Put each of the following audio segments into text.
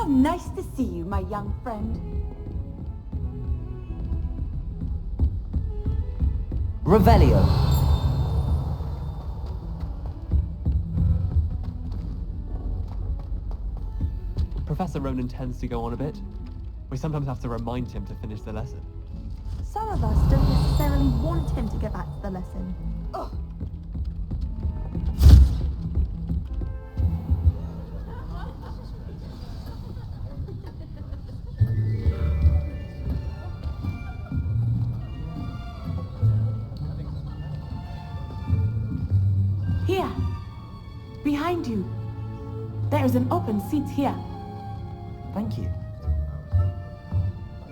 How nice to see you, my young friend. Revelio. Professor Ronan tends to go on a bit. We sometimes have to remind him to finish the lesson. Some of us don't necessarily want him to get back to the lesson. Ugh. Here, behind you. There is an open seat here. Thank you.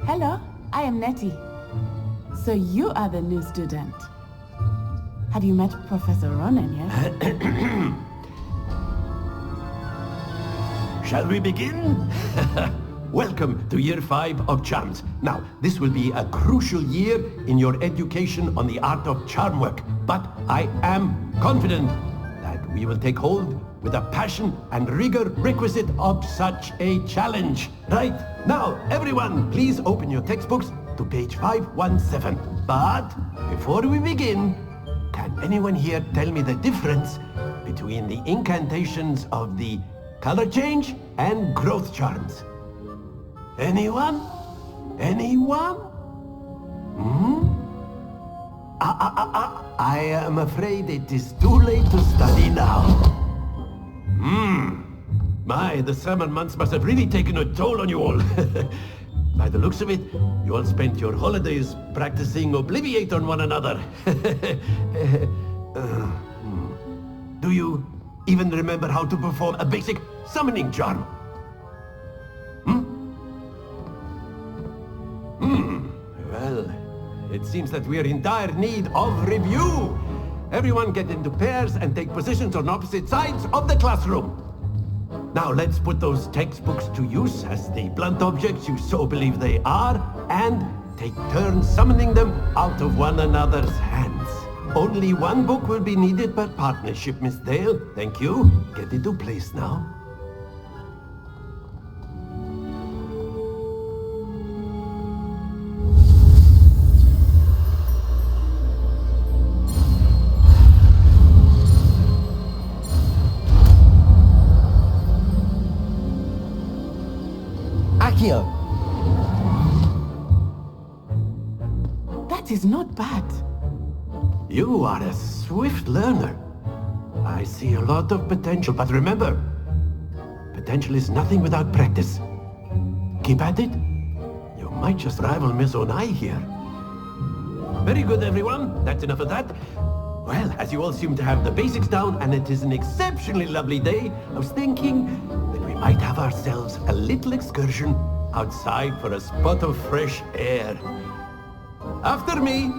Hello, I am Nettie. So you are the new student. Have you met Professor Ronan yet? Shall we begin? Welcome to Year 5 of Charms. Now, this will be a crucial year in your education on the art of charm work, but I am confident that we will take hold with the passion and rigor requisite of such a challenge. Right, now, everyone, please open your textbooks to page 517. But before we begin, can anyone here tell me the difference between the incantations of the color change and growth charms? Anyone? Anyone? I am afraid it is too late to study now. My, the summer months must have really taken a toll on you all. By the looks of it, you all spent your holidays practicing Obliviate on one another. Do you even remember how to perform a basic summoning charm? Well, it seems that we are in dire need of review. Everyone get into pairs and take positions on opposite sides of the classroom. Now let's put those textbooks to use as the blunt objects you so believe they are, and take turns summoning them out of one another's hands. Only one book will be needed per partnership, Miss Dale. Thank you. Get into place now. Accio. That is not bad. You are a swift learner. I see a lot of potential, but remember, potential is nothing without practice. Keep at it. You might just rival Miss Onai here. Very good, everyone. That's enough of that. Well, as you all seem to have the basics down, and it is an exceptionally lovely day, I was thinking that we might have ourselves a little excursion outside for a spot of fresh air. After me.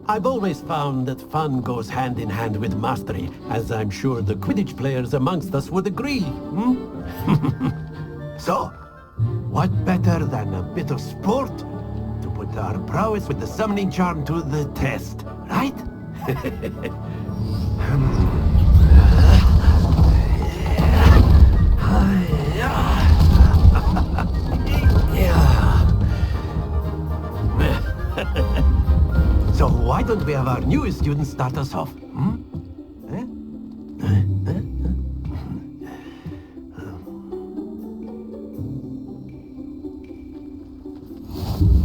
I've always found that fun goes hand in hand with mastery, as I'm sure the Quidditch players amongst us would agree. So, what better than a bit of sport to put our prowess with the summoning charm to the test, right? So why don't we have our newest student start us off?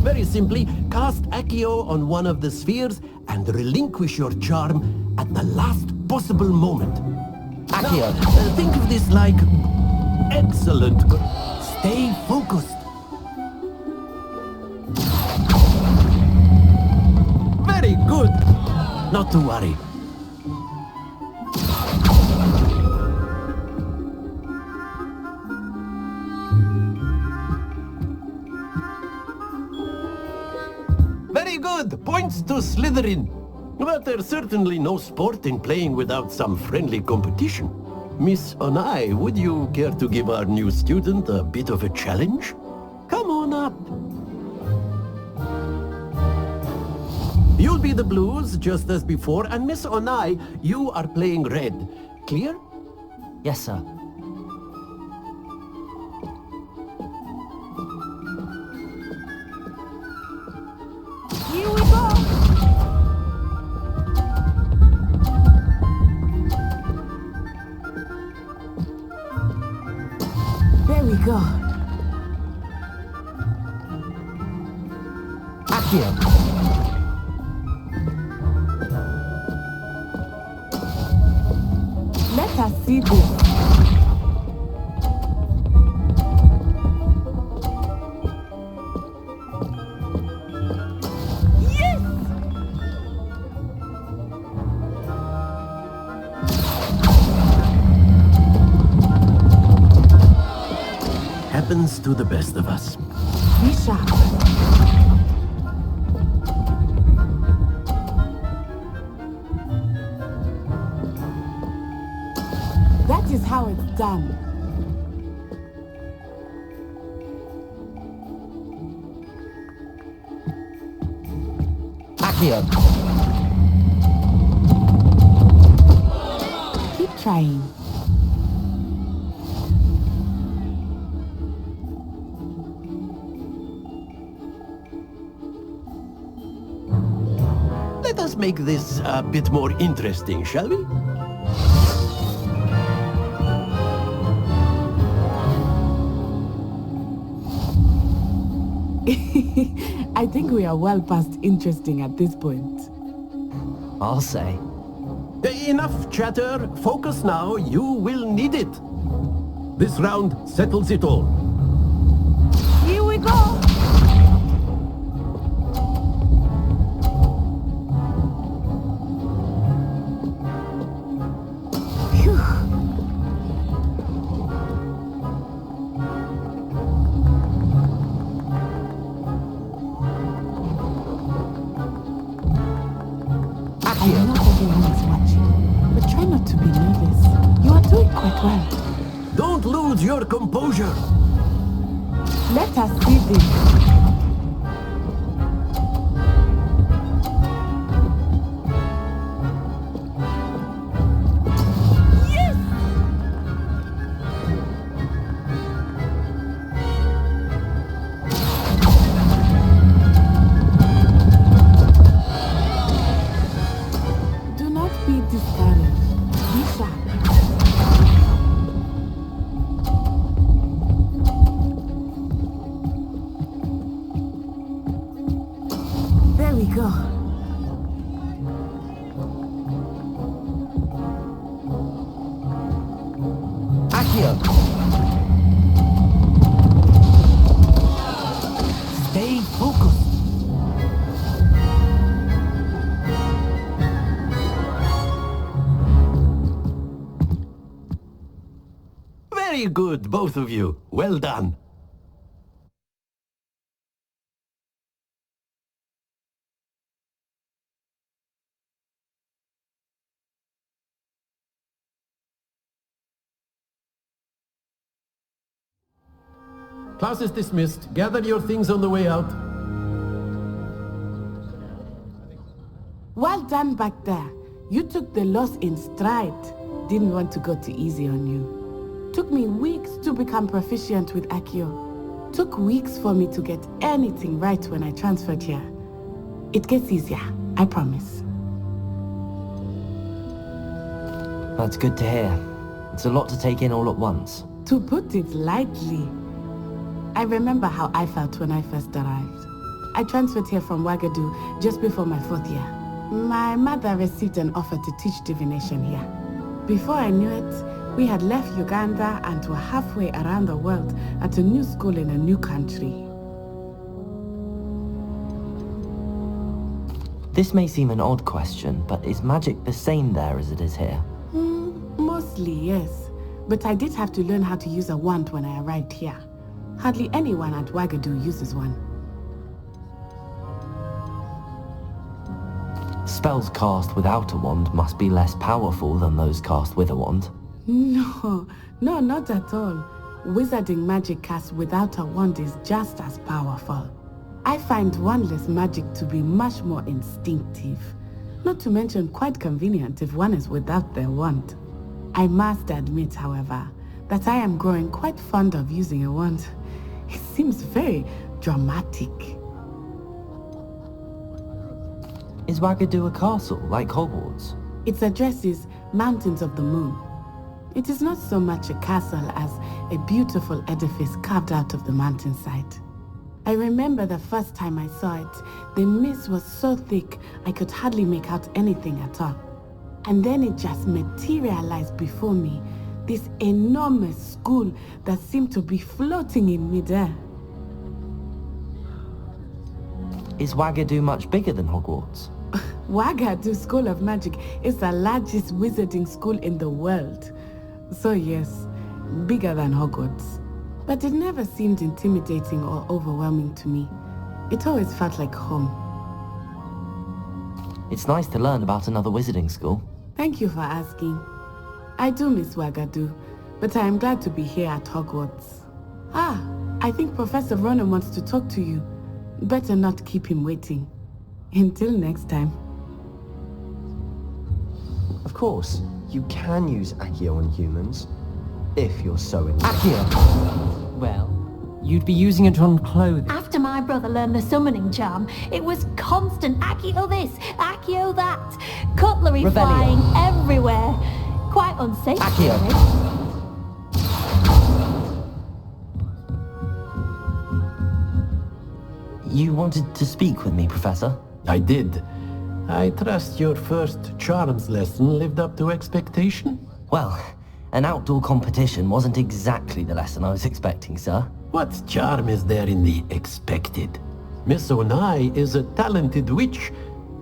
Very simply, cast Accio on one of the spheres and relinquish your charm at the last possible moment. Accio. Now, think of this like... Excellent. Stay focused. Very good. Not to worry. Very good. Points to Slytherin. But there's certainly no sport in playing without some friendly competition. Miss Onai, would you care to give our new student a bit of a challenge? Come on up. You'll be the blues, just as before, and Miss Onai, you are playing red. Clear? Yes, sir. Here we go! There we go. Accio. Let us see this. Yes! Happens to the best of us. Be sharp. That is how it's done. Accio. Keep trying. Let us make this a bit more interesting, shall we? I think we are well past interesting at this point. I'll say. Enough chatter. Focus now. You will need it. This round settles it all. Here we go! Phew. I know everyone is watching, but try not to be nervous. You are doing quite well. Don't lose your composure. Let us see this. Do not be discouraged. Be sharp. There we go. Accio. Stay focused. Very good, both of you. Well done. Class is dismissed. Gather your things on the way out. Well done back there. You took the loss in stride. Didn't want to go too easy on you. Took me weeks to become proficient with Accio. Took weeks for me to get anything right when I transferred here. It gets easier, I promise. That's good to hear. It's a lot to take in all at once. To put it lightly, I remember how I felt when I first arrived. I transferred here from Ouagadougou just before my 4th year. My mother received an offer to teach divination here. Before I knew it, we had left Uganda and were halfway around the world at a new school in a new country. This may seem an odd question, but is magic the same there as it is here? Mostly, yes. But I did have to learn how to use a wand when I arrived here. Hardly anyone at Ouagadougou uses one. Spells cast without a wand must be less powerful than those cast with a wand. No, not at all. Wizarding magic cast without a wand is just as powerful. I find wandless magic to be much more instinctive. Not to mention quite convenient if one is without their wand. I must admit, however, that I am growing quite fond of using a wand. It seems very dramatic. Is Wagadu a castle, like Hogwarts? Its address is Mountains of the Moon. It is not so much a castle as a beautiful edifice carved out of the mountainside. I remember the first time I saw it, the mist was so thick I could hardly make out anything at all. And then it just materialized before me, this enormous school that seemed to be floating in midair. Is Wagadu much bigger than Hogwarts? Wagadu School of Magic is the largest wizarding school in the world. So yes, bigger than Hogwarts. But it never seemed intimidating or overwhelming to me. It always felt like home. It's nice to learn about another wizarding school. Thank you for asking. I do miss Wagadu, but I am glad to be here at Hogwarts. Ah, I think Professor Ronan wants to talk to you. Better not keep him waiting. Until next time. Of course, you can use Accio on humans, if you're so inclined. Accio! Well, you'd be using it on clothing. After my brother learned the summoning charm, it was constant Accio this, Accio that. Cutlery Revelio. flying everywhere. Quite unsafe. Accio. really. You wanted to speak with me, Professor? I did. I trust your first charms lesson lived up to expectation? Well, an outdoor competition wasn't exactly the lesson I was expecting, sir. What charm is there in the expected? Miss Onai is a talented witch.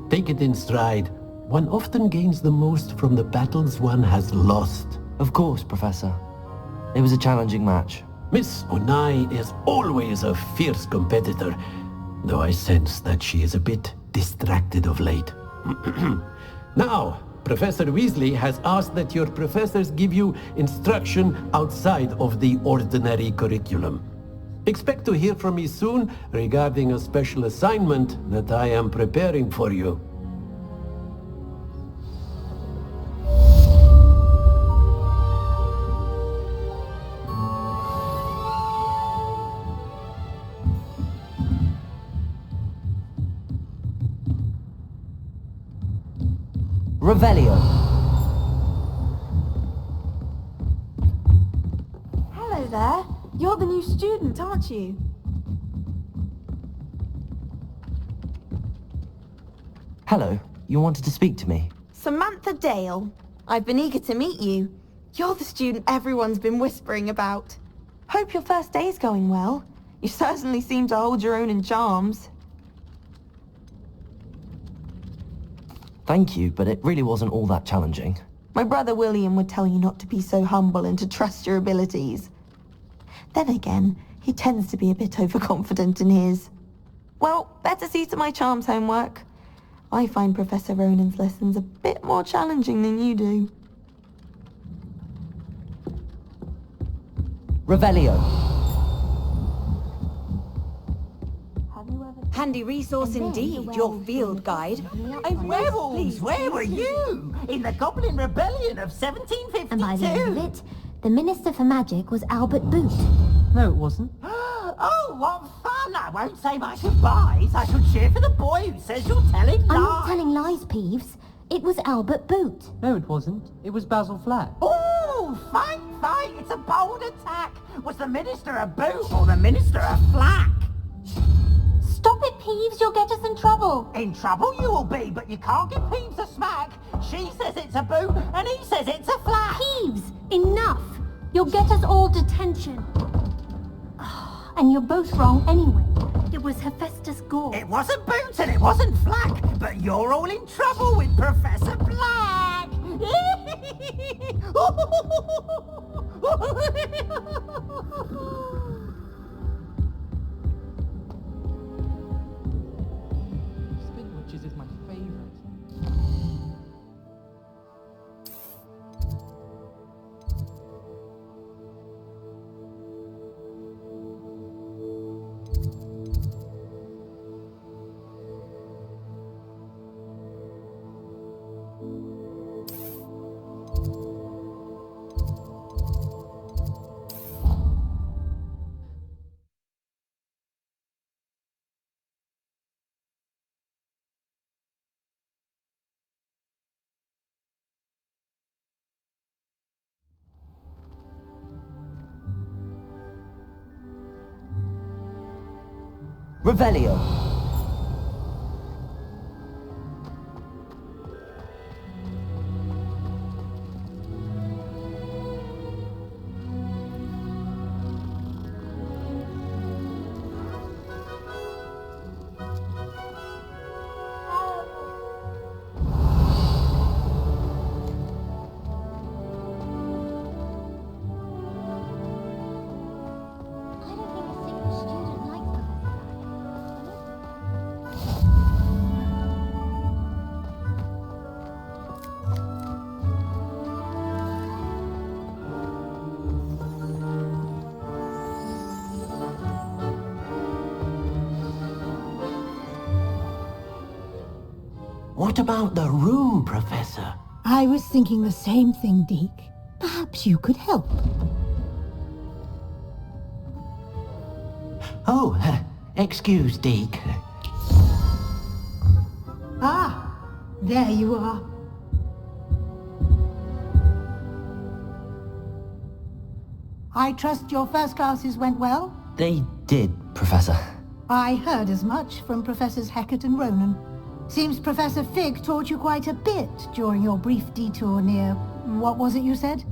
Take it in stride. One often gains the most from the battles one has lost. Of course, Professor. It was a challenging match. Miss Onai is always a fierce competitor, though I sense that she is a bit distracted of late. Now, Professor Weasley has asked that your professors give you instruction outside of the ordinary curriculum. Expect to hear from me soon regarding a special assignment that I am preparing for you. Revelio. Hello there. You're the new student, aren't you? Hello. You wanted to speak to me? Samantha Dale. I've been eager to meet you. You're the student everyone's been whispering about. Hope your first day's going well. You certainly seem to hold your own in charms. Thank you, but it really wasn't all that challenging. My brother William would tell you not to be so humble and to trust your abilities. Then again, he tends to be a bit overconfident in his. Well, better see to my charms homework. I find Professor Ronan's lessons a bit more challenging than you do. Revelio. Handy resource indeed, your field guide. Werewolves, where were you? In the Goblin Rebellion of 1752? And by the end of it, the Minister for Magic was Albert Boot. No, it wasn't. Oh, what fun! I won't say my goodbyes. I shall cheer for the boy who says you're telling lies. I'm not telling lies, Peeves. It was Albert Boot. No, it wasn't. It was Basil Flack. Oh, fight, fight! It's a bold attack. Was the Minister a boot or the Minister a flack? Stop it, Peeves. You'll get us in trouble. In trouble you will be, but you can't give Peeves a smack. She says it's a boot, and he says it's a flack. Peeves, enough. You'll get us all detention. And you're both wrong anyway. It was Hephaestus Gore. It wasn't boot and it wasn't flack, but you're all in trouble with Professor Black. Spin witches is my favorite. Revelio. What about the room, Professor? I was thinking the same thing, Deke. Perhaps you could help. Oh, excuse, Deke. Ah, there you are. I trust your first classes went well? They did, Professor. I heard as much from Professors Hecat and Ronan. Seems Professor Fig taught you quite a bit during your brief detour near... what was it you said?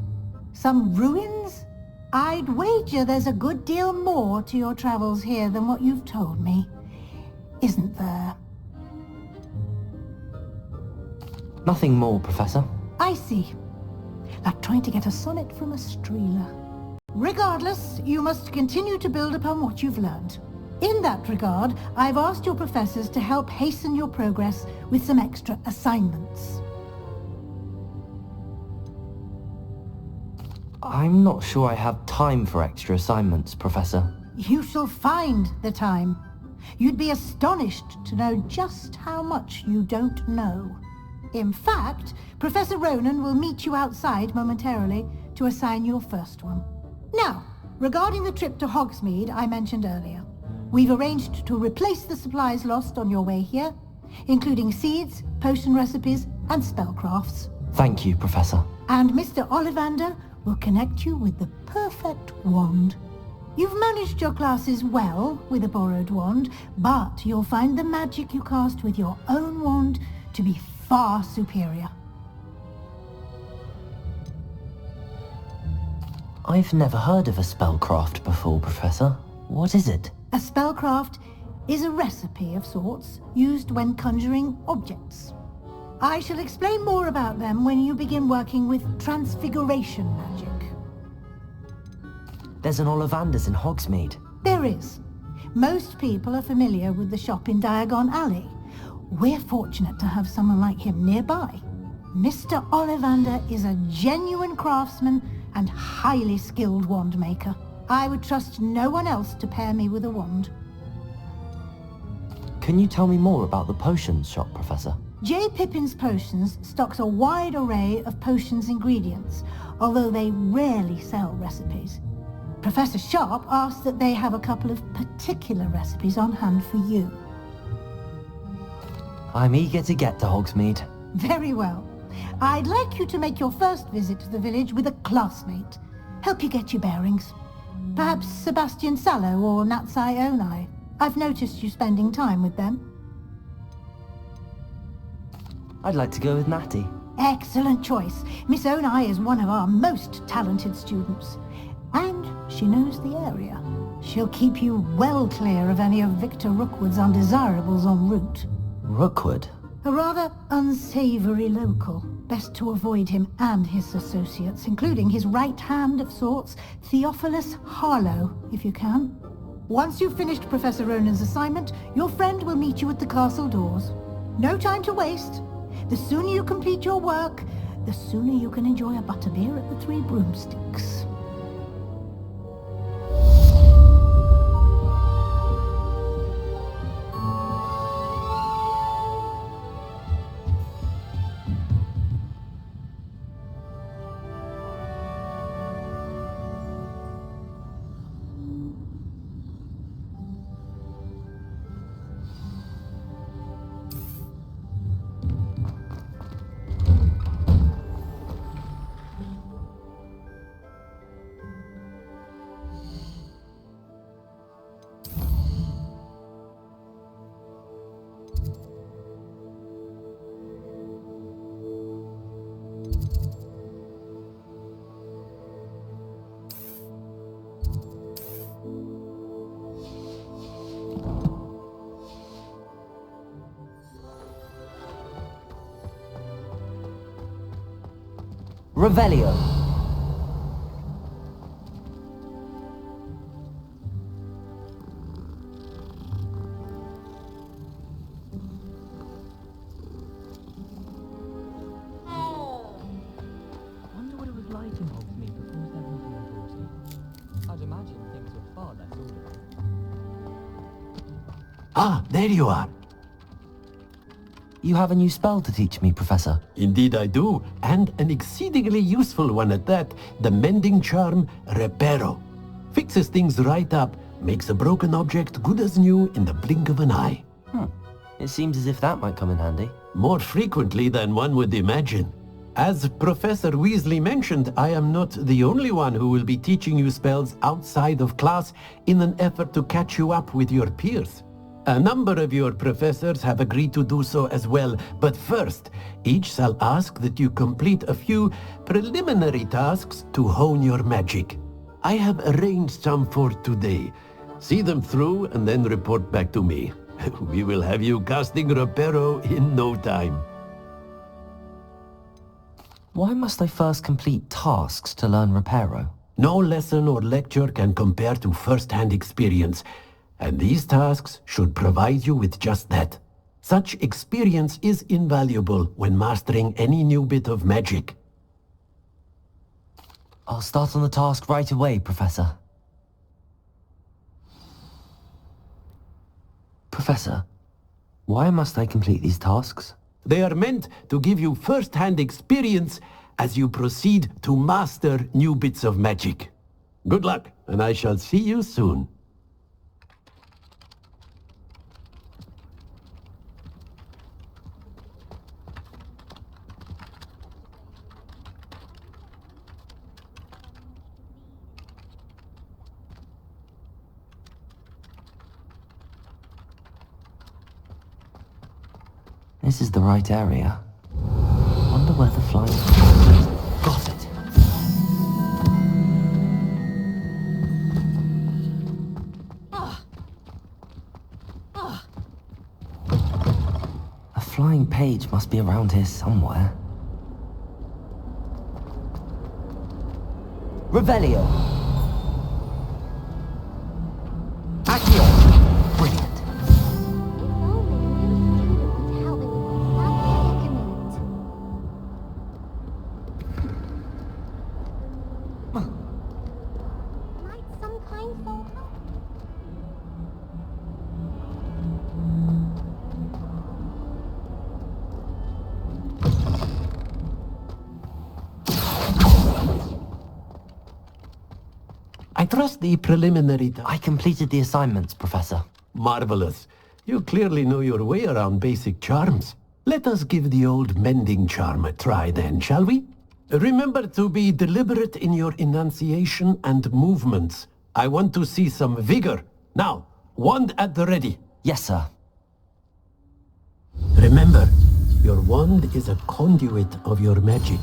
Some ruins? I'd wager there's a good deal more to your travels here than what you've told me. Isn't there? Nothing more, Professor. I see. Like trying to get a sonnet from a streeler. Regardless, you must continue to build upon what you've learned. In that regard, I've asked your professors to help hasten your progress with some extra assignments. I'm not sure I have time for extra assignments, Professor. You shall find the time. You'd be astonished to know just how much you don't know. In fact, Professor Ronan will meet you outside momentarily to assign your first one. Now, regarding the trip to Hogsmeade I mentioned earlier, we've arranged to replace the supplies lost on your way here, including seeds, potion recipes, and spellcrafts. Thank you, Professor. And Mr. Ollivander will connect you with the perfect wand. You've managed your classes well with a borrowed wand, but you'll find the magic you cast with your own wand to be far superior. I've never heard of a spellcraft before, Professor. What is it? A spellcraft is a recipe of sorts used when conjuring objects. I shall explain more about them when you begin working with transfiguration magic. There's an Ollivander's in Hogsmeade. There is. Most people are familiar with the shop in Diagon Alley. We're fortunate to have someone like him nearby. Mr. Ollivander is a genuine craftsman and highly skilled wand maker. I would trust no one else to pair me with a wand. Can you tell me more about the potions shop, Professor? J. Pippin's Potions stocks a wide array of potions ingredients, although they rarely sell recipes. Professor Sharp asked that they have a couple of particular recipes on hand for you. I'm eager to get to Hogsmeade. Very well. I'd like you to make your first visit to the village with a classmate. Help you get your bearings. Perhaps Sebastian Sallow or Natsai Onai. I've noticed you spending time with them. I'd like to go with Natty. Excellent choice. Miss Onai is one of our most talented students. And she knows the area. She'll keep you well clear of any of Victor Rookwood's undesirables en route. Rookwood? A rather unsavory local. Best to avoid him and his associates, including his right hand of sorts, Theophilus Harlow, if you can. Once you've finished Professor Ronan's assignment, your friend will meet you at the castle doors. No time to waste. The sooner you complete your work, the sooner you can enjoy a butterbeer at the Three Broomsticks. Revelio. Wonder what it was like in Hogsmeade before 1740. I'd imagine things were far less orderly. Ah, there you are. You have a new spell to teach me, Professor. Indeed I do, and an exceedingly useful one at that. The mending charm, Reparo. Fixes things right up, makes a broken object good as new in the blink of an eye. It seems as if that might come in handy. More frequently than one would imagine. As Professor Weasley mentioned, I am not the only one who will be teaching you spells outside of class in an effort to catch you up with your peers. A number of your professors have agreed to do so as well, but first, each shall ask that you complete a few preliminary tasks to hone your magic. I have arranged some for today. See them through and then report back to me. We will have you casting Reparo in no time. Why must I first complete tasks to learn Reparo? No lesson or lecture can compare to first-hand experience. And these tasks should provide you with just that. Such experience is invaluable when mastering any new bit of magic. I'll start on the task right away, Professor. Professor, why must I complete these tasks? They are meant to give you first-hand experience as you proceed to master new bits of magic. Good luck, and I shall see you soon. This is the right area. Wonder where the flying... Got it! A flying page must be around here somewhere. Revelio! Accio! Brilliant. I trust the preliminary... I completed the assignments, Professor. Marvelous. You clearly know your way around basic charms. Let us give the old mending charm a try then, shall we? Remember to be deliberate in your enunciation and movements. I want to see some vigor. Now, wand at the ready. Yes, sir. Remember, your wand is a conduit of your magic.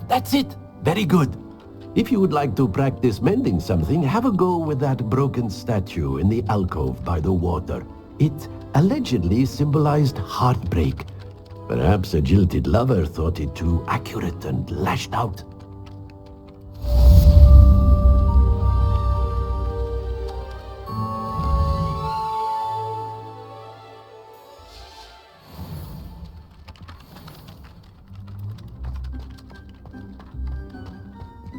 That's it! Very good. If you would like to practice mending something, have a go with that broken statue in the alcove by the water. It allegedly symbolized heartbreak. Perhaps a jilted lover thought it too accurate and lashed out.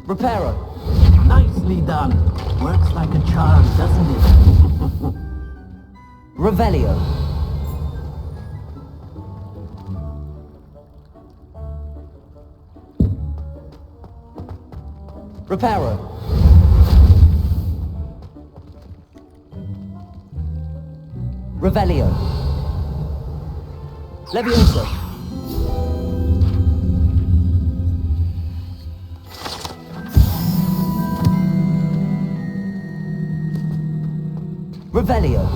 Repairer! Nicely done. Works like a charm, doesn't it? Revelio! Repairer! Revelio! Levioso! Revelio!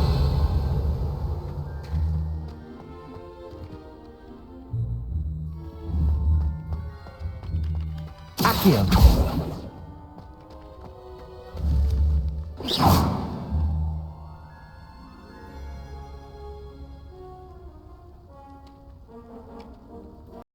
Accio!